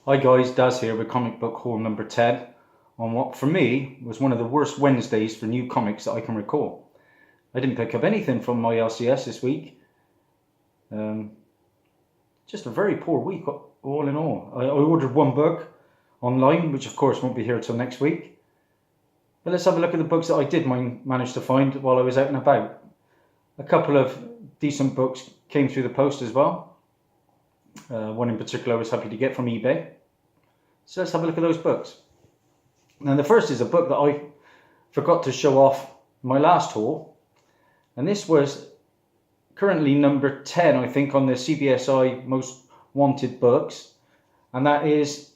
Hi guys, Daz here with comic book haul number 10 on what for me was one of the worst Wednesdays for new comics that I can recall. I didn't pick up anything from my LCS this week. Just a very poor week all in all. I ordered one book online, which of course won't be here till next week. But let's have a look at the books that I did manage to find while I was out and about. A couple of decent books came through the post as well. One in particular I was happy to get from eBay. So let's have a look at those books. Now the first is a book that I forgot to show off my last haul. And this was currently number 10, I think, on the CBSI Most Wanted books. And that is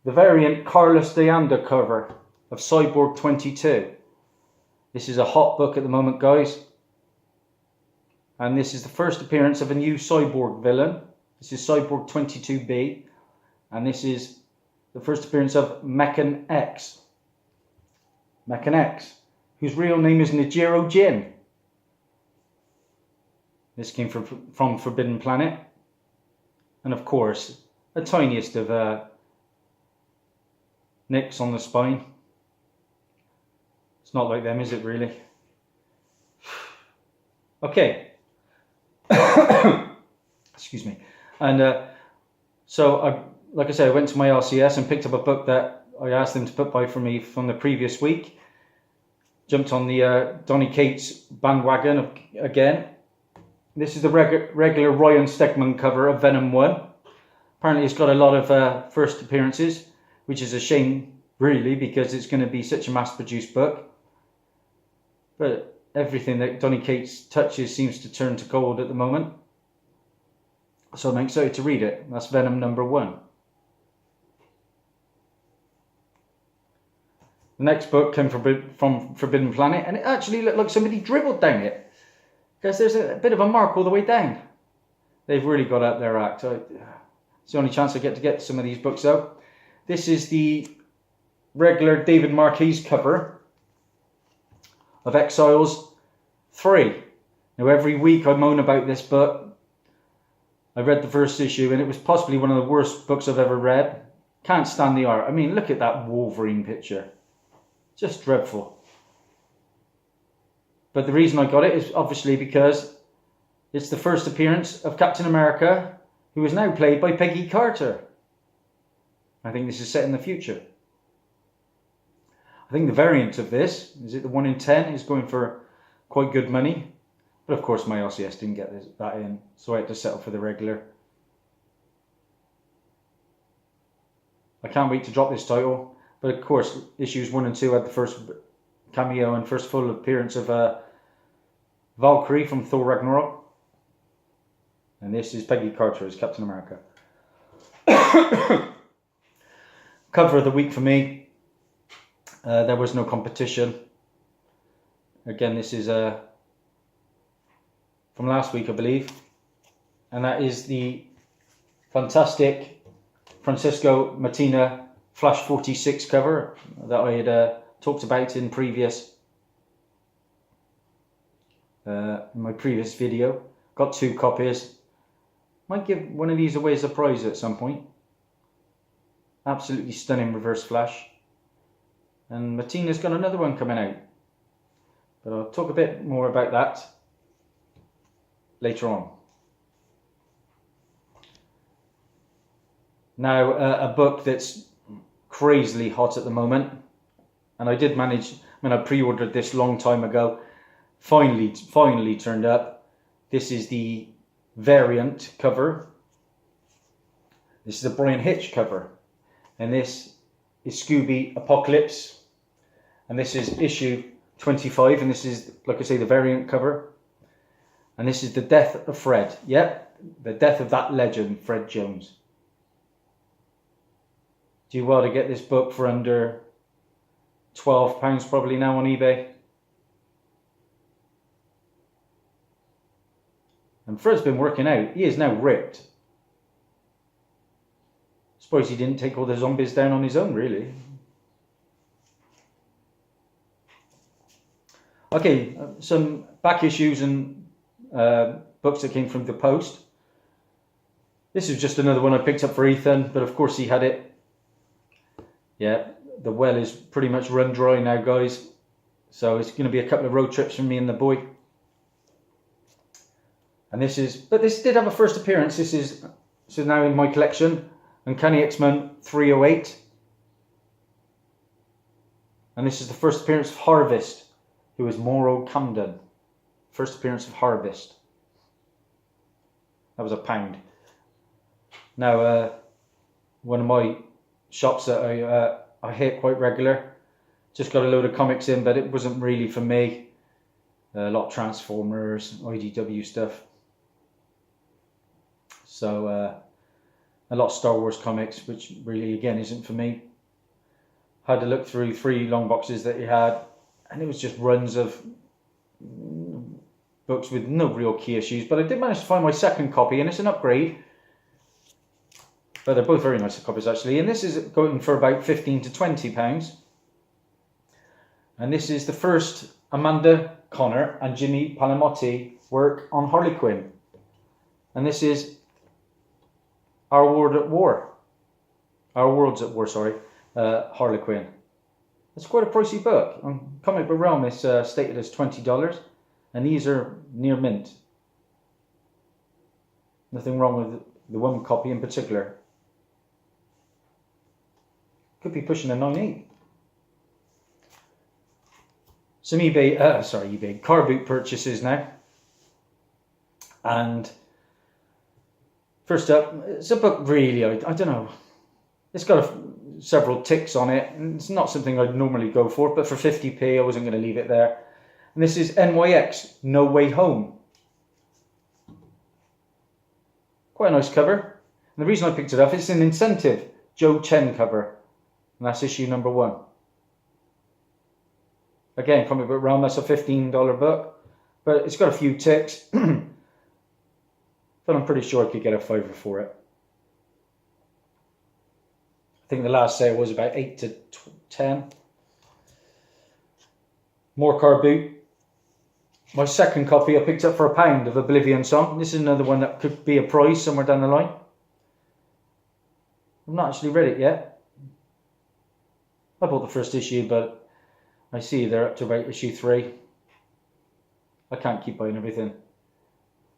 the variant Carlos de Anda cover of Cyborg 22. This is a hot book at the moment, guys. And this is the first appearance of a new Cyborg villain. This is Cyborg 22B. And this is the first appearance of Mechan X. Mechan X, whose real name is Nijiro Jin. This came from Forbidden Planet. And of course, the tiniest of nicks on the spine. It's not like them, is it really? Okay. Excuse me. And so like I said, I went to my LCS and picked up a book that I asked them to put by for me from the previous week. Jumped on the Donny Cates bandwagon again. This is the regular Ryan Stegman cover of Venom 1. Apparently it's got a lot of first appearances, which is a shame, really, because it's going to be such a mass-produced book. But everything that Donny Cates touches seems to turn to gold at the moment. So I'm excited to read it. That's Venom number 1. The next book came from Forbidden Planet, and it actually looked like somebody dribbled down it, because there's a bit of a mark all the way down. They've really got up their act. It's the only chance I get to get some of these books out. This is the regular David Marquez cover of Exiles 3. Now every week I moan about this book. I read the first issue and it was possibly one of the worst books I've ever read. Can't stand the art. I mean, look at that Wolverine picture. Just dreadful. But the reason I got it is obviously because it's the first appearance of Captain America, who is now played by Peggy Carter. I think this is set in the future. I think the variant of this, is it the 1 in 10, is going for quite good money. But of course my LCS didn't get that in, so I had to settle for the regular. I can't wait to drop this title. But of course, issues 1 and 2 had the first cameo and first full appearance of Valkyrie from Thor Ragnarok. And this is Peggy Carter as Captain America. Cover of the week for me. There was no competition. Again, this is from last week, I believe. And that is the fantastic Francisco Martina Flash 46 cover that I had talked about in my previous video. Got 2 copies. Might give one of these away as a prize at some point. Absolutely stunning reverse Flash. And Martina's got another one coming out. But I'll talk a bit more about that later on. Now, a book that's crazily hot at the moment, and I did manage, I pre-ordered this long time ago, finally turned up. This is the variant cover. This is the Brian Hitch cover, and this is Scooby Apocalypse, and this is issue 25, and this is, like I say, the variant cover, and this is the death of Fred. Yep, the death of that legend, Fred Jones. Do well to get this book for under £12 probably now on eBay. And Fred's been working out. He is now ripped. Suppose he didn't take all the zombies down on his own, really. Okay, some back issues and books that came from the post. This is just another one I picked up for Ethan, but of course he had it. Yeah, the well is pretty much run dry now, guys. So it's going to be a couple of road trips for me and the boy. And but this did have a first appearance. This is now in my collection. Uncanny X-Men 308. And this is the first appearance of Harvest, who is Mauro Camden. First appearance of Harvest. That was £1. Now, one of my shops that I hit quite regular, just got a load of comics in, but it wasn't really for me. A lot of Transformers, IDW stuff. So, a lot of Star Wars comics, which really, again, isn't for me. Had to look through 3 long boxes that he had, and it was just runs of books with no real key issues. But I did manage to find my second copy, and it's an upgrade. But they're both very nice copies, actually. And this is going for about £15 to £20. And this is the first Amanda Connor and Jimmy Palmiotti work on Harley Quinn. And this is Our World at War. Our Worlds at War, sorry. Harley Quinn. It's quite a pricey book. On Comic Book Realm, it's stated as $20. And these are near mint. Nothing wrong with the one copy in particular. Could be pushing a 9.8. Some eBay car boot purchases now. And first up, it's a book really, I don't know. It's got several ticks on it. And it's not something I'd normally go for, but for 50p I wasn't going to leave it there. And this is NYX, No Way Home. Quite a nice cover. And the reason I picked it up, it's an incentive Joe Chen cover. And that's issue number 1. Again, Comic Book Realm, that's a $15 book. But it's got a few ticks. But I'm pretty sure I could get a $5 for it. I think the last sale was about 8 to 10. More car boot. My second copy I picked up for £1 of Oblivion Song. This is another one that could be a prize somewhere down the line. I've not actually read it yet. I bought the first issue, but I see they're up to about issue 3. I can't keep buying everything.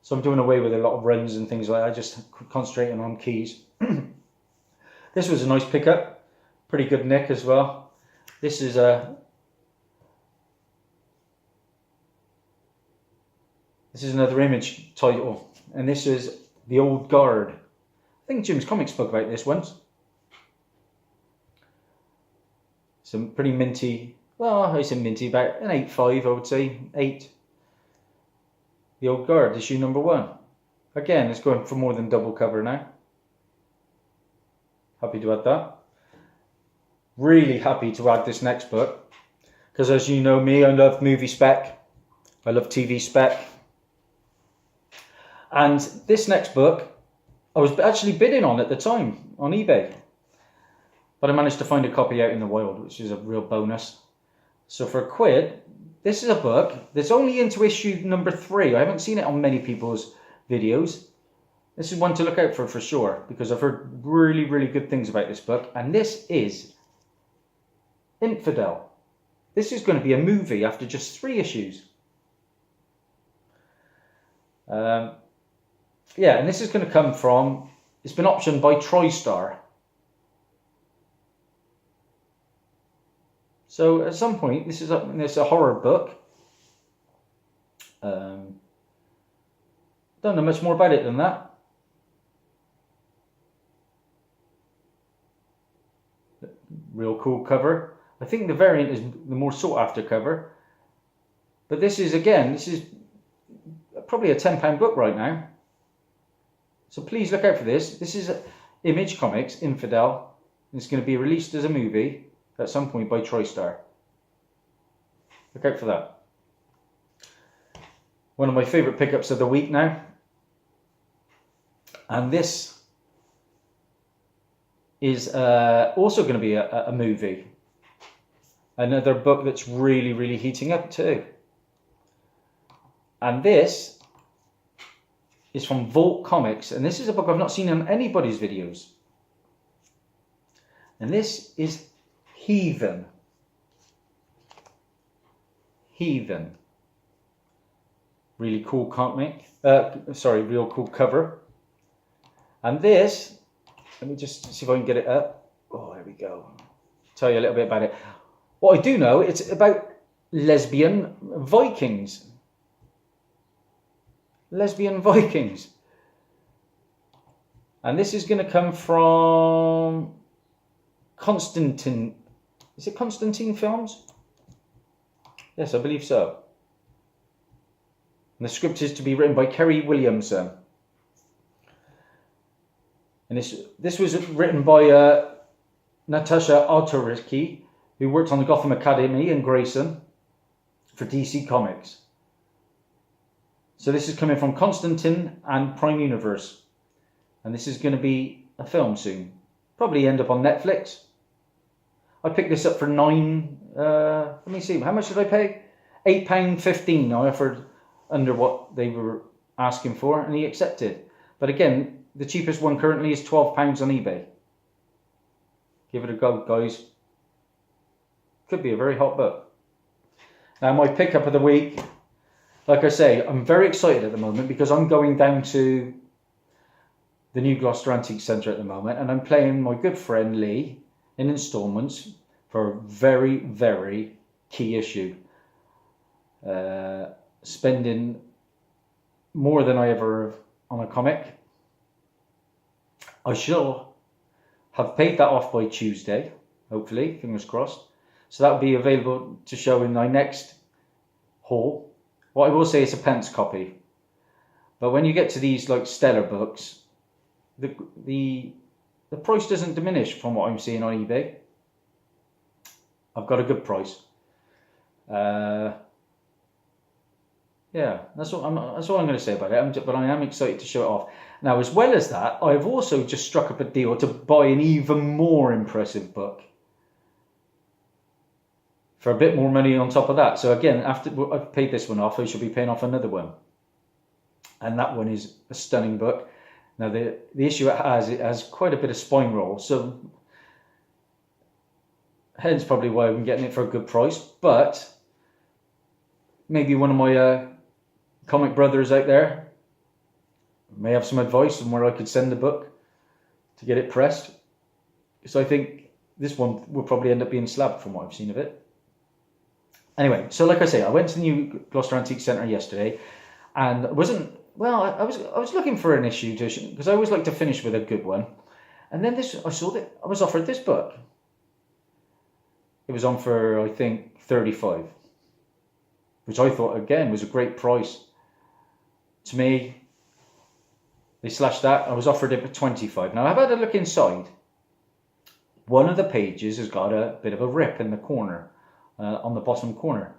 So I'm doing away with a lot of runs and things like that, just concentrating on keys. This was a nice pickup. Pretty good nick as well. This is another Image title, and this is The Old Guard. I think Jim's Comics spoke about this once. Some pretty minty, well, I say minty, about an 8.5 I would say, 8. The Old Guard, issue number 1. Again, it's going for more than double cover now. Happy to add that. Really happy to add this next book, because as you know me, I love movie spec. I love TV spec. And this next book, I was actually bidding on at the time on eBay. But I managed to find a copy out in the wild, which is a real bonus. So for £1, this is a book that's only into issue number 3. I haven't seen it on many people's videos. This is one to look out for sure, because I've heard really, really good things about this book. And this is Infidel. This is going to be a movie after just 3 issues. Yeah, and this is going to come from, it's been optioned by TriStar. So at some point, this is a horror book. Don't know much more about it than that. Real cool cover. I think the variant is the more sought after cover. But this is probably a £10 book right now. So please look out for this. This is Image Comics, Infidel. It's going to be released as a movie at some point by TriStar. Look out for that. One of my favourite pickups of the week now. And this is also going to be a movie. Another book that's really, really heating up too. And this is from Vault Comics, and this is a book I've not seen on anybody's videos. And this is Heathen. Heathen. Really cool comic. Real cool cover. And this, let me just see if I can get it up. Oh, there we go. Tell you a little bit about it. What I do know, it's about lesbian Vikings. Lesbian Vikings. And this is going to come from Constantine. Is it Constantine Films? Yes, I believe so. And the script is to be written by Kerry Williamson. And this was written by Natasha Altaricki, who worked on the Gotham Academy in Grayson for DC Comics. So this is coming from Constantine and Prime Universe. And this is going to be a film soon. Probably end up on Netflix. I picked this up for let me see, how much did I pay? £8.15 I offered under what they were asking for, and he accepted. But again, the cheapest one currently is £12 on eBay. Give it a go, guys. Could be a very hot book. Now, my pickup of the week, like I say, I'm very excited at the moment because I'm going down to the New Gloucester Antique Centre at the moment, and I'm playing my good friend Lee in installments for a very, very key issue. Spending more than I ever have on a comic. I shall have paid that off by Tuesday, hopefully, fingers crossed. So that will be available to show in my next haul. What I will say is a pence copy. But when you get to these like stellar books, the price doesn't diminish from what I'm seeing on eBay. I've got a good price. Yeah, that's all I'm going to say about it. But I am excited to show it off. Now, as well as that, I've also just struck up a deal to buy an even more impressive book for a bit more money on top of that. So again, after I've paid this one off, I shall be paying off another one. And that one is a stunning book. Now, the issue it has quite a bit of spine roll. So hence probably why I'm getting it for a good price. But maybe one of my comic brothers out there may have some advice on where I could send the book to get it pressed. So I think this one will probably end up being slabbed from what I've seen of it. Anyway, so like I say, I went to the New Gloucester Antique Centre yesterday, and I was looking for an issue because I always like to finish with a good one. And then I was offered this book. It was on for, I think, $35, which I thought again was a great price. To me, they slashed that. I was offered it for $25. Now I've had a look inside. One of the pages has got a bit of a rip in the corner, on the bottom corner.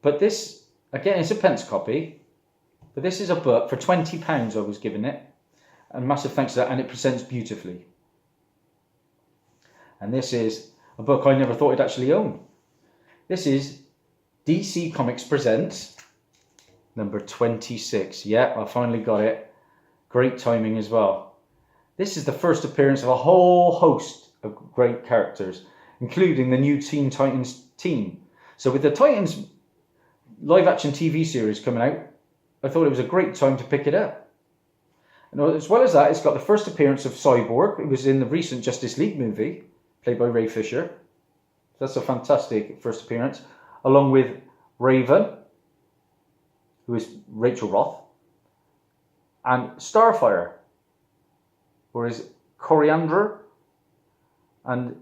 But this, again, it's a pence copy. But this is a book for £20 I was given it. And massive thanks to that, and it presents beautifully. And this is a book I never thought I'd actually own. This is DC Comics Presents number 26. Yeah, I finally got it. Great timing as well. This is the first appearance of a whole host of great characters, including the new Teen Titans team. So with the Titans live action TV series coming out, I thought it was a great time to pick it up. And as well as that, it's got the first appearance of Cyborg, who was in the recent Justice League movie, played by Ray Fisher. That's a fantastic first appearance, along with Raven, who is Rachel Roth, and Starfire, or is Coriander, and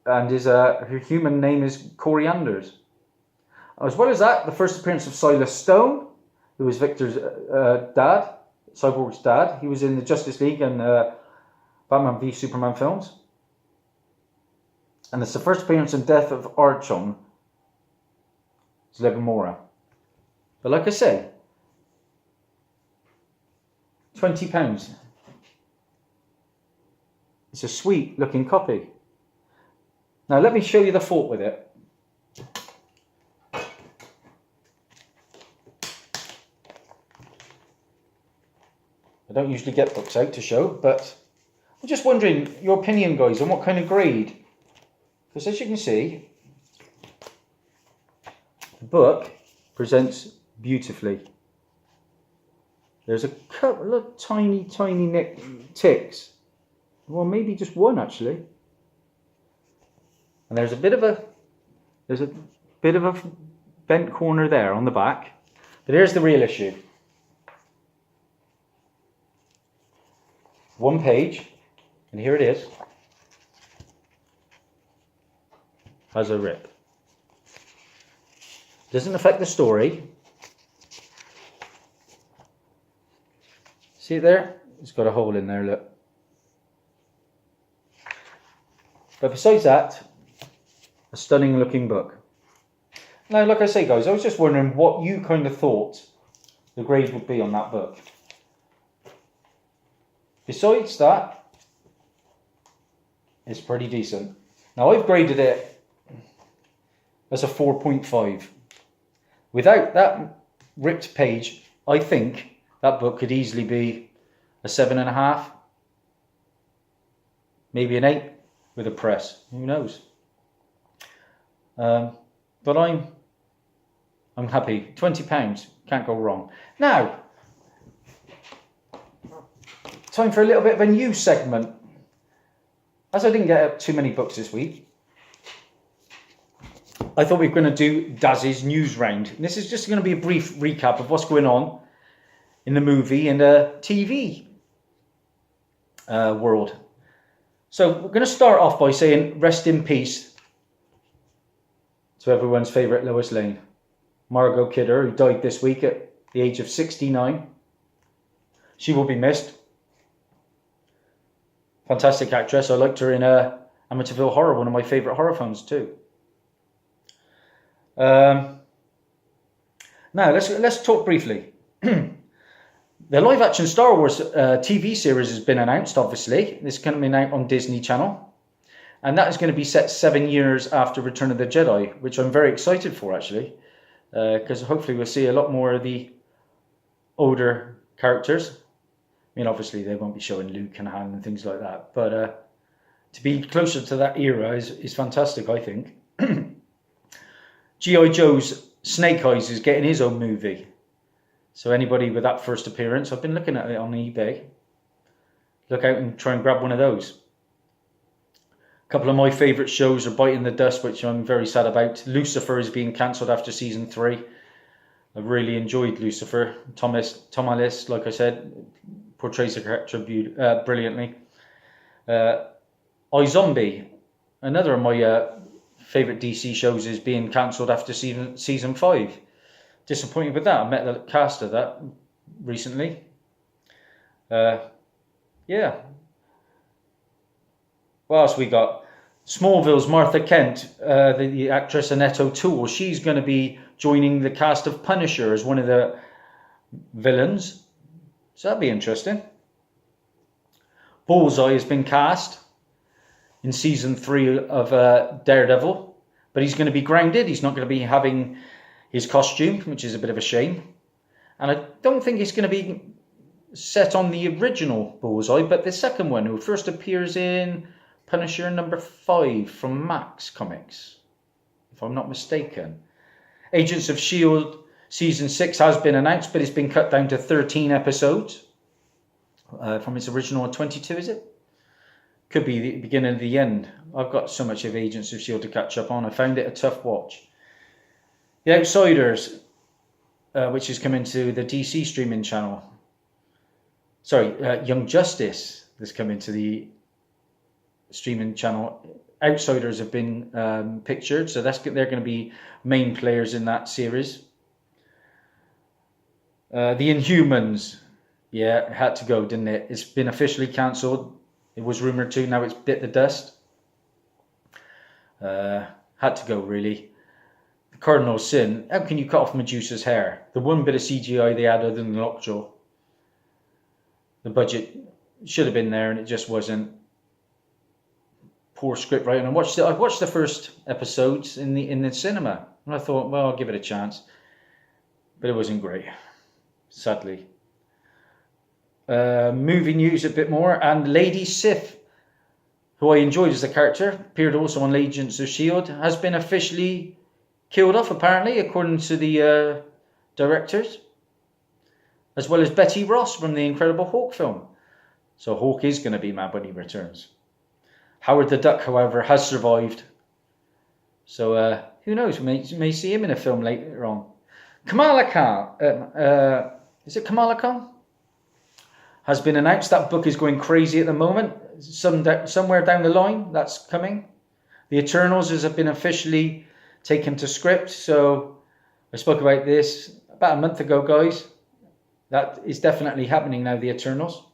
her human name is Corianders. As well as that, the first appearance of Silas Stone, who is Victor's dad, Cyborg's dad. He was in the Justice League and Batman v Superman films. And it's the first appearance and death of Archon, Legomora. But like I say, £20. It's a sweet looking copy. Now let me show you the fault with it. I don't usually get books out to show, but I'm just wondering your opinion, guys, on what kind of grade. Because as you can see, the book presents beautifully. There's a couple of tiny ticks. Well, maybe just one actually. And there's a bit of a bent corner there on the back. But here's the real issue. One page, and here it is. Has a rip. Doesn't affect the story. See it there? It's got a hole in there, look. But besides that, a stunning looking book. Now, like I say, guys, I was just wondering what you kind of thought the grade would be on that book. Besides that, it's pretty decent. Now, I've graded it as a 4.5. Without that ripped page, I think that book could easily be a 7.5, maybe an 8 with a press. Who knows? But I'm happy. £20, can't go wrong. Now, time for a little bit of a news segment. As I didn't get too many books this week, I thought we were going to do Dazzie's news round. And this is just going to be a brief recap of what's going on in the movie and TV world. So we're going to start off by saying rest in peace to everyone's favourite Lois Lane, Margot Kidder, who died this week at the age of 69. She will be missed. Fantastic actress. I liked her in Amityville Horror, one of my favourite horror films too. Now let's talk briefly. The live-action Star Wars TV series has been announced. Obviously, this is coming out on Disney Channel, and that is going to be set 7 years after Return of the Jedi, which I'm very excited for actually, because hopefully we'll see a lot more of the older characters. I mean, obviously they won't be showing Luke and Han and things like that, but to be closer to that era is fantastic, I think. G.I. Joe's Snake Eyes is getting his own movie. So anybody with that first appearance, I've been looking at it on eBay. Look out and try and grab one of those. A couple of my favourite shows are Biting the Dust, which I'm very sad about. Lucifer is being cancelled after season 3. I really enjoyed Lucifer. Tom Ellis, like I said, portrays the character brilliantly. iZombie, another of my favourite DC shows, is being cancelled after season 5. Disappointed with that. I met the cast of that recently. Yeah. What else we got? Smallville's Martha Kent, the actress Annette O'Toole. She's going to be joining the cast of Punisher as one of the villains. So that'd be interesting. Bullseye has been cast in season 3 of Daredevil, but he's going to be grounded. He's not going to be having his costume, which is a bit of a shame. And I don't think it's going to be set on the original Bullseye, but the second one, who first appears in Punisher number 5 from Max Comics, if I'm not mistaken. Agents of S.H.I.E.L.D. season 6 has been announced, but it's been cut down to 13 episodes from its original 22, is it? Could be the beginning of the end. I've got so much of Agents of S.H.I.E.L.D. to catch up on. I found it a tough watch. The Outsiders, which is coming to the DC streaming channel. Sorry, Young Justice is coming to the streaming channel. Outsiders have been pictured, so they're going to be main players in that series. The Inhumans, yeah, it had to go, didn't it? It's been officially cancelled. It was rumoured to, now it's bit the dust. Had to go, really. The Cardinal Sin, how can you cut off Medusa's hair? The one bit of CGI they had other than the lockjaw. The budget should have been there and it just wasn't. Poor script writing. I've watched the first episodes in the cinema, and I thought, well, I'll give it a chance. But it wasn't great, sadly. Movie news a bit more, and Lady Sif, who I enjoyed as a character, appeared also on Agents of S.H.I.E.L.D., has been officially killed off, apparently, according to the directors, as well as Betty Ross from the Incredible Hulk film. So Hulk is going to be mad when he returns. Howard the Duck, however, has survived. So who knows, we may see him in a film later on. Kamala Khan, is it Kamala Khan? Has been announced. That book is going crazy at the moment. Somewhere down the line, that's coming. The Eternals has been officially taken to script. So I spoke about this about a month ago, guys. That is definitely happening now, the Eternals.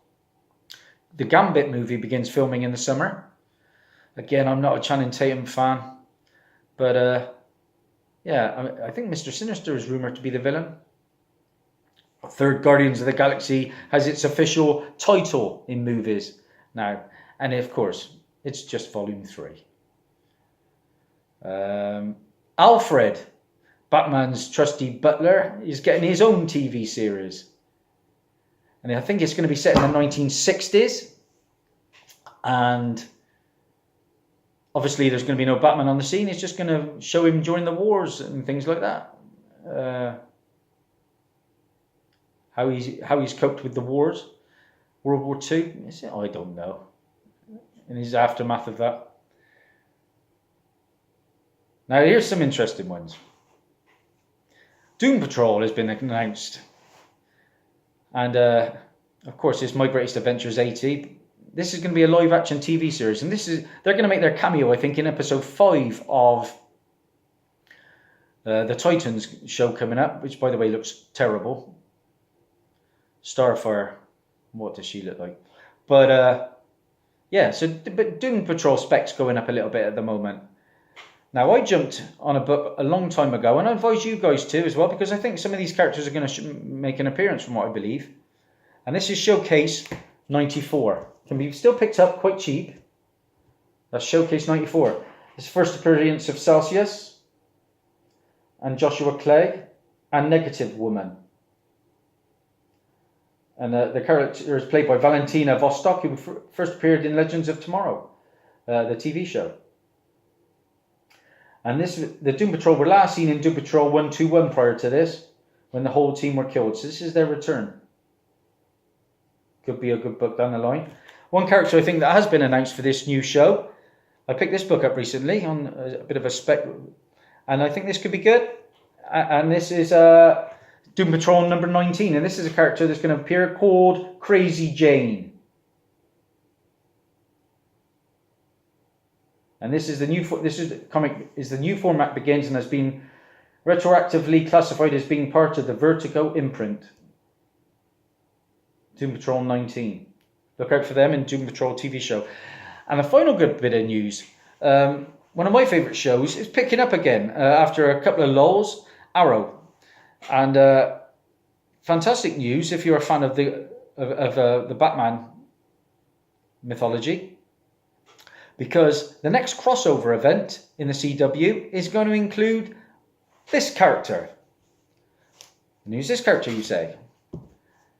The Gambit movie begins filming in the summer. Again, I'm not a Channing Tatum fan. But yeah, I think Mr. Sinister is rumoured to be the villain. Third Guardians of the Galaxy has its official title in movies now. And of course, it's just Volume 3. Alfred, Batman's trusty butler, is getting his own TV series. And I think it's going to be set in the 1960s. And obviously there's going to be no Batman on the scene. It's just going to show him during the wars and things like that. How he's coped with the wars. World War II, is it? I don't know. And his aftermath of that. Now here's some interesting ones. Doom Patrol has been announced. And of course it's My Greatest Adventures 80. This is going to be a live action TV series. And they're going to make their cameo, I think, in episode 5 of the Titans show coming up, which by the way looks terrible. Starfire, what does she look like? But yeah, but Doom Patrol specs going up a little bit at the moment. Now I jumped on a book a long time ago, and I advise you guys too as well, because I think some of these characters are going to make an appearance from what I believe. And this is Showcase 94. Can be still picked up quite cheap. That's Showcase 94. It's the first appearance of Celsius and Joshua Clegg and Negative Woman. And the character is played by Valentina Vostok, who first appeared in Legends of Tomorrow, the TV show. And the Doom Patrol were last seen in Doom Patrol 121 prior to this, when the whole team were killed. So this is their return. Could be a good book down the line. One character I think that has been announced for this new show. I picked this book up recently on a bit of a spec, and I think this could be good. And this is Doom Patrol number 19, and this is a character that's going to appear called Crazy Jane. And this is the new format begins and has been retroactively classified as being part of the Vertigo imprint. Doom Patrol 19. Look out for them in Doom Patrol TV show. And the final good bit of news, one of my favourite shows is picking up again after a couple of lulls, Arrow. And fantastic news if you're a fan of the Batman mythology, because the next crossover event in the CW is going to include this character. And who's this character, you say?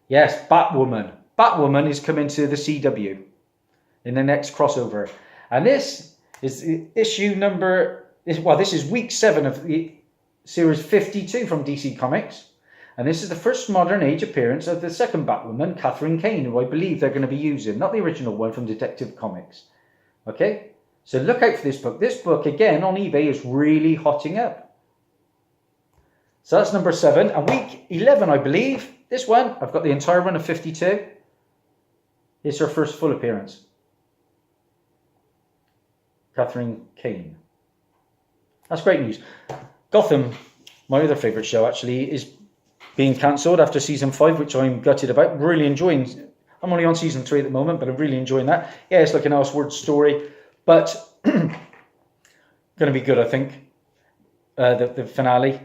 Yes, Batwoman. Batwoman is coming to the CW in the next crossover. And this is issue number... this is week 7 of the series 52 from DC Comics. And this is the first modern age appearance of the second Batwoman, Catherine Kane, who I believe they're going to be using. Not the original one from Detective Comics. Okay? So look out for this book. This book, again, on eBay is really hotting up. So that's number 7. And week 11, I believe, this one, I've got the entire run of 52. It's her first full appearance. Catherine Kane. That's great news. Gotham, my other favourite show actually, is being cancelled after season 5, which I'm gutted about. Really enjoying. I'm only on season 3 at the moment, but I'm really enjoying that. Yeah, it's like an Elseworld story, but going to be good, I think. The finale.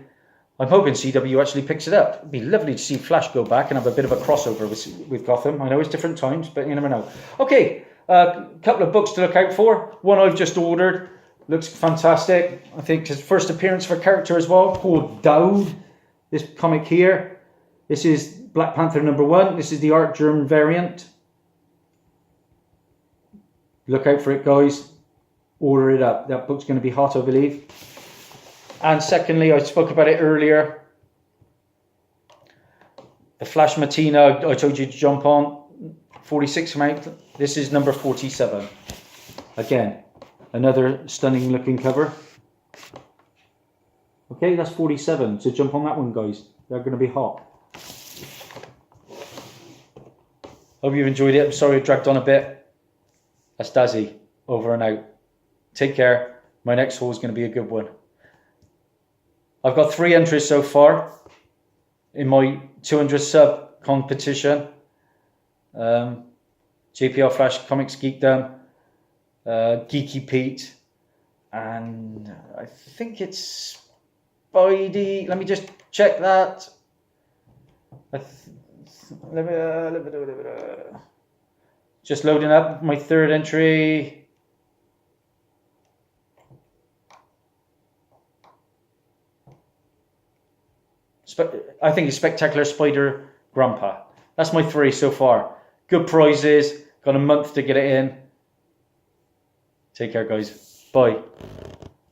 I'm hoping CW actually picks it up. It'd be lovely to see Flash go back and have a bit of a crossover with Gotham. I know it's different times, but you never know. Okay, a couple of books to look out for. One I've just ordered. Looks fantastic. I think his first appearance of a character as well, called Dowd. This comic here. This is Black Panther #1. This is the Art German variant. Look out for it, guys. Order it up. That book's going to be hot, I believe. And secondly, I spoke about it earlier. The Flash Matina I told you to jump on. 46 amount. This is number 47. Again, another stunning looking cover. Okay, that's 47. So jump on that one, guys. They're going to be hot. Hope you've enjoyed it. I'm sorry it dragged on a bit. That's Dazzie. Over and out. Take care. My next haul is going to be a good one. I've got 3 entries so far in my 200 sub competition. JPL Flash Comics Geekdom, Geeky Pete, and I think it's Spidey. Let me just check that. Just loading up my 3rd entry. I think it's Spectacular Spider Grandpa. That's my 3 so far. Good prizes. Got a month to get it in. Take care, guys. Bye.